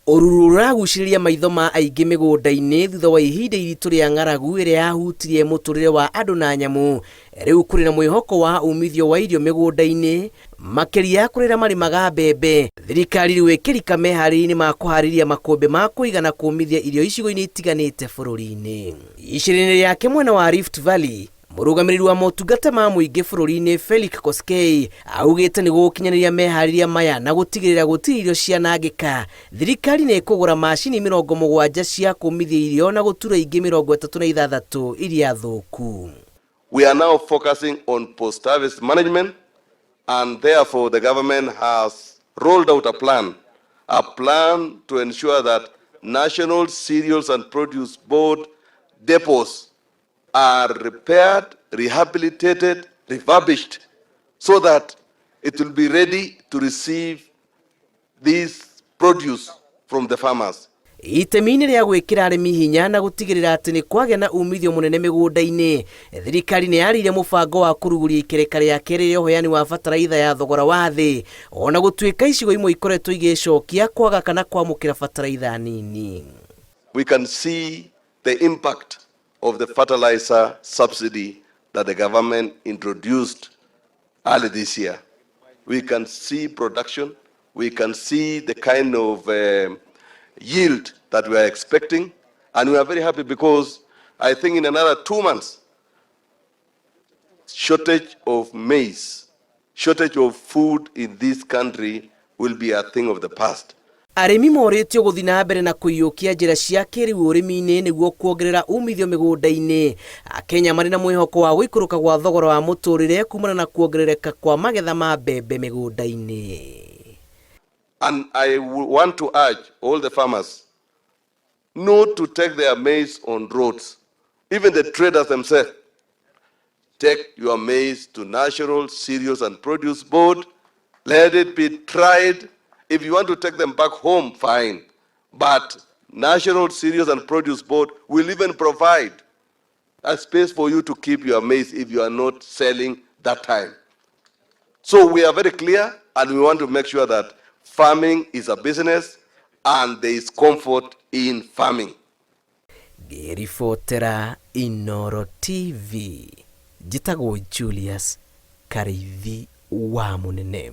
Ũruru ũragucĩrĩria maitho ma aingĩ mĩgũnda-inĩ thutha wa ihinda iritũ rĩa ng'aragu ĩrĩa yahutirie mũtũrĩre wa andũ na nyamũ. Rĩu kũrĩ na mwĩhoko wa umithio wa irio mĩgũnda-inĩ, makĩria kũrĩ arĩa marĩmaga mbembe. Thirikari rĩu ĩkĩrika meharĩria-inĩ ma kũharĩria makũmbĩ ma kũiga na kũmithia irio icigo-inĩ itiganĩte bũrũri-inĩ. Icera-inĩ rĩake mwena wa Rift Valley, mũrũgamĩrĩri wa motungata ma mũingĩ bũrũri-inĩ Felix Koskei augĩte nĩ gũkinyanĩria meharĩria maya na gũtigĩrĩra gũtirĩ irio cianangĩka. Thirikari nĩ ĩkũgũra macini 70 cia kũmithia irio na gũtura ingĩ 36 iria thũku. We are now focusing on post-harvest management, and therefore the government has rolled out a plan to ensure that National Cereals and Produce Board depots are repaired, rehabilitated, refurbished, so that it will be ready to receive this produce from the farmers. Itemi-inĩ rĩa gwĩkĩra arĩmi hinya na gũtigĩrĩra atĩ nĩ kwagĩa na umithio mũnene mĩgũnda-inĩ, thirikari nĩ yarĩire mũbango wa kũruguria ikereka rĩa kerĩ rĩa ũheani wa bataraitha ya thogora wa thĩ, ona gũtuĩka icigo imwe ikoretwo igĩcokia kwaga kana kwamũkĩra bataraitha nini. We can see the impact of the fertilizer subsidy that the government introduced early this year. We can see production, we can see the kind of yield that we are expecting, and we are very happy because I think in another 2 months, shortage of maize, shortage of food in this country will be a thing of the past. Arĩmi moritio gũthiĩ na mbere na kũiyũkia njĩra cia kĩrĩu ũrĩmi-inĩ nĩguo kuongerera umithio mĩgũnda-inĩ. Akenya marĩ na mwĩhoko wa gũikũrũka gwa thogora wa mũtũrĩre kumana na kuongerereka kwa magetha ma mbembe mĩgũnda-inĩ. And I want to urge all the farmers not to take their maize on roads. Even the traders themselves, take your maize to National Cereals and Produce Board. Let it be tried. If you want to take them back home, fine. But National Cereals and Produce Board will even provide a space for you to keep your maize if you are not selling that time. So we are very clear, and we want to make sure that farming is a business and there is comfort in farming. Ngĩribotera Inooro TV, njĩtagwo Julius Karĩithi wa Mũnene.